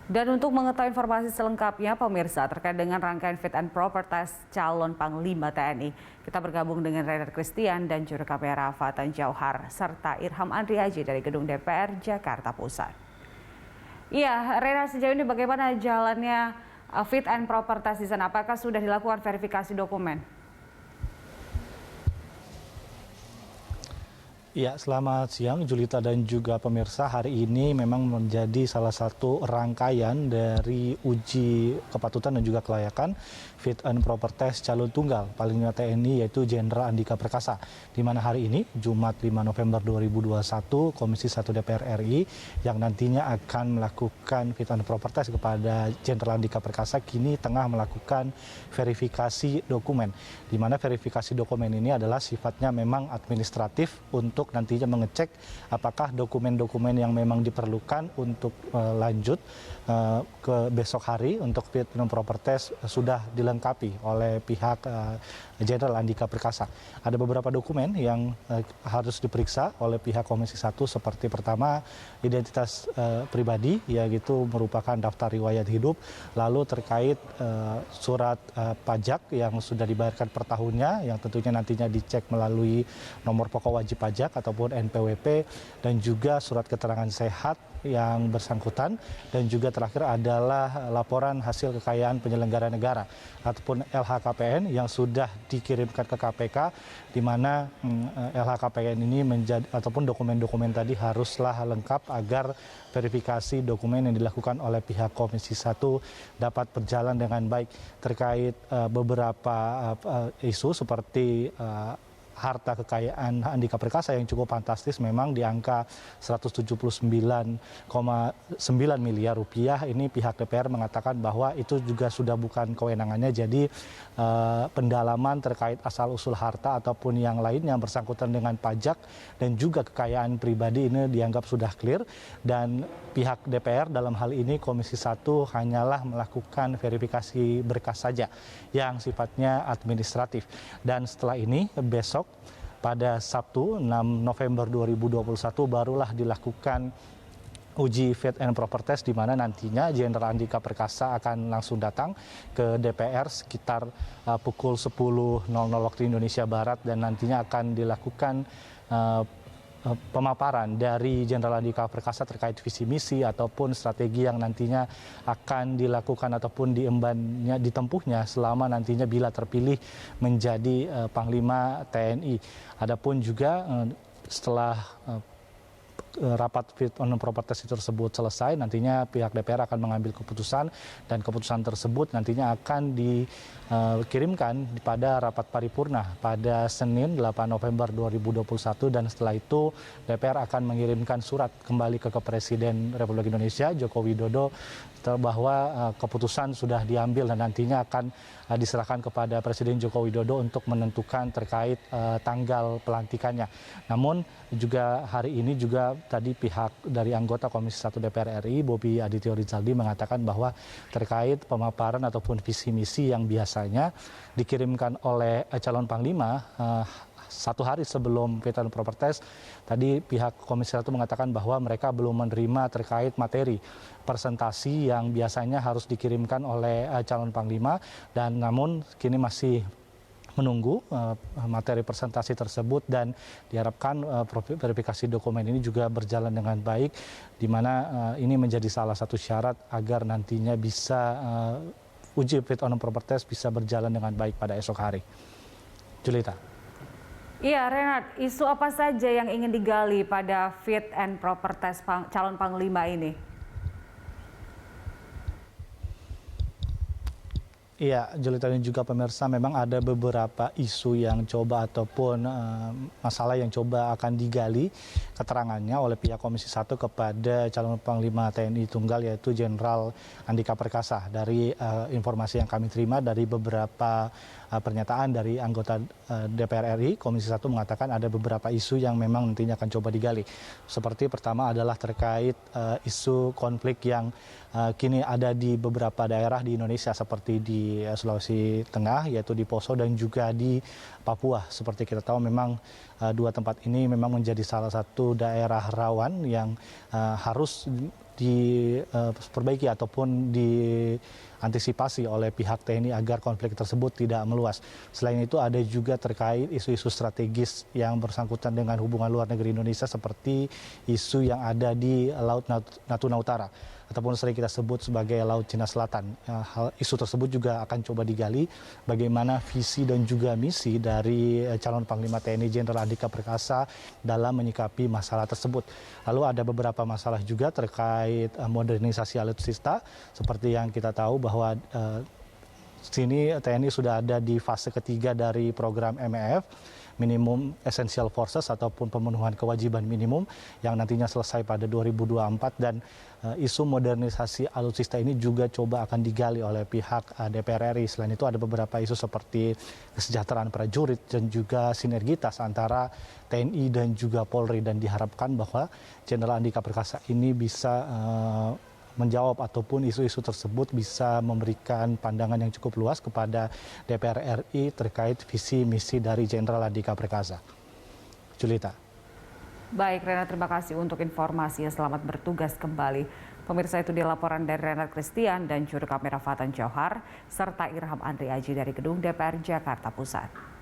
Dan untuk mengetahui informasi selengkapnya, pemirsa, terkait dengan rangkaian fit and proper test calon Panglima TNI, kita bergabung dengan Renat Christian dan juru kamera Fatan Jauhar, serta Irham Andriaji dari Gedung DPR Jakarta Pusat. Iya, Renat, sejauh ini bagaimana jalannya fit and proper test di sana? Apakah sudah dilakukan verifikasi dokumen? Ya, selamat siang Julita dan juga pemirsa. Hari ini memang menjadi salah satu rangkaian dari uji kepatutan dan juga kelayakan fit and proper test calon tunggal Panglima TNI, yaitu Jenderal Andika Perkasa. Di mana hari ini, Jumat 5 November 2021, Komisi 1 DPR RI yang nantinya akan melakukan fit and proper test kepada Jenderal Andika Perkasa kini tengah melakukan verifikasi dokumen. Di mana verifikasi dokumen ini adalah sifatnya memang administratif untuk nantinya mengecek apakah dokumen-dokumen yang memang diperlukan untuk lanjut ke besok hari untuk fit and proper test sudah dilengkapi oleh pihak Jenderal Andika Perkasa. Ada beberapa dokumen yang harus diperiksa oleh pihak Komisi 1 seperti pertama identitas pribadi, yaitu merupakan daftar riwayat hidup, lalu terkait surat pajak yang sudah dibayarkan per tahunnya yang tentunya nantinya dicek melalui nomor pokok wajib pajak ataupun NPWP, dan juga surat keterangan sehat yang bersangkutan, dan juga terakhir adalah laporan hasil kekayaan penyelenggara negara ataupun LHKPN yang sudah dikirimkan ke KPK, di mana LHKPN ini menjadi ataupun dokumen-dokumen tadi haruslah lengkap agar verifikasi dokumen yang dilakukan oleh pihak Komisi 1 dapat berjalan dengan baik. Terkait beberapa isu seperti harta kekayaan Andika Perkasa yang cukup fantastis, memang di angka 179,9 miliar rupiah. Ini pihak DPR mengatakan bahwa itu juga sudah bukan kewenangannya, jadi pendalaman terkait asal-usul harta ataupun yang lain yang bersangkutan dengan pajak dan juga kekayaan pribadi ini dianggap sudah clear, dan pihak DPR dalam hal ini Komisi 1 hanyalah melakukan verifikasi berkas saja yang sifatnya administratif. Dan setelah ini besok pada Sabtu 6 November 2021 barulah dilakukan uji fit and proper test, di mana nantinya Jenderal Andika Perkasa akan langsung datang ke DPR sekitar pukul 10.00 waktu Indonesia Barat, dan nantinya akan dilakukan pemaparan dari Jenderal Andika Perkasa terkait visi misi ataupun strategi yang nantinya akan dilakukan ataupun ditempuhnya selama nantinya bila terpilih menjadi Panglima TNI. Adapun juga setelah rapat fit and proper test tersebut selesai, nantinya pihak DPR akan mengambil keputusan, dan keputusan tersebut nantinya akan dikirimkan pada rapat paripurna pada Senin 8 November 2021, dan setelah itu DPR akan mengirimkan surat kembali ke Presiden Republik Indonesia Joko Widodo bahwa keputusan sudah diambil dan nantinya akan diserahkan kepada Presiden Joko Widodo untuk menentukan terkait tanggal pelantikannya. Namun juga hari ini juga tadi pihak dari anggota Komisi 1 DPR RI Bobi Aditya Rizaldi mengatakan bahwa terkait pemaparan ataupun visi misi yang biasanya dikirimkan oleh calon Panglima satu hari sebelum fit and proper test, tadi pihak Komisi 1 mengatakan bahwa mereka belum menerima terkait materi presentasi yang biasanya harus dikirimkan oleh calon Panglima, dan namun kini masih menunggu materi presentasi tersebut, dan diharapkan verifikasi dokumen ini juga berjalan dengan baik, di mana ini menjadi salah satu syarat agar nantinya bisa uji fit and proper test bisa berjalan dengan baik pada esok hari. Julita. Iya, Renat, isu apa saja yang ingin digali pada fit and proper test calon Panglima ini? Iya, Julita dan juga pemirsa, memang ada beberapa isu yang coba ataupun masalah yang coba akan digali keterangannya oleh pihak Komisi 1 kepada calon Panglima TNI Tunggal, yaitu Jenderal Andika Perkasa. Dari informasi yang kami terima dari beberapa pernyataan dari anggota DPR RI, Komisi 1 mengatakan ada beberapa isu yang memang nantinya akan coba digali. Seperti pertama adalah terkait isu konflik yang kini ada di beberapa daerah di Indonesia seperti di Sulawesi Tengah, yaitu di Poso dan juga di Papua. Seperti kita tahu memang dua tempat ini memang menjadi salah satu daerah rawan yang harus diperbaiki ataupun diantisipasi oleh pihak TNI agar konflik tersebut tidak meluas. Selain itu ada juga terkait isu-isu strategis yang bersangkutan dengan hubungan luar negeri Indonesia seperti isu yang ada di Laut Natuna Utara ataupun sering kita sebut sebagai Laut Cina Selatan. Isu tersebut juga akan coba digali bagaimana visi dan juga misi dari calon Panglima TNI Jenderal Andika Perkasa dalam menyikapi masalah tersebut. Lalu ada beberapa masalah juga terkait modernisasi alutsista seperti yang kita tahu bahwa sini TNI sudah ada di fase ketiga dari program MEF, Minimum Essential Forces ataupun pemenuhan kewajiban minimum yang nantinya selesai pada 2024 dan isu modernisasi alutsista ini juga coba akan digali oleh pihak DPR RI. Selain itu ada beberapa isu seperti kesejahteraan prajurit dan juga sinergitas antara TNI dan juga Polri dan diharapkan bahwa Jenderal Andika Perkasa ini bisa menjawab ataupun isu-isu tersebut bisa memberikan pandangan yang cukup luas kepada DPR RI terkait visi misi dari Jenderal Andika Perkasa. Julita. Baik, Renat, terima kasih untuk informasinya. Selamat bertugas kembali. Pemirsa, itu dia laporan dari Renat Christian dan juru kamera Fatan Jauhar serta Irham Andri Aji dari Gedung DPR Jakarta Pusat.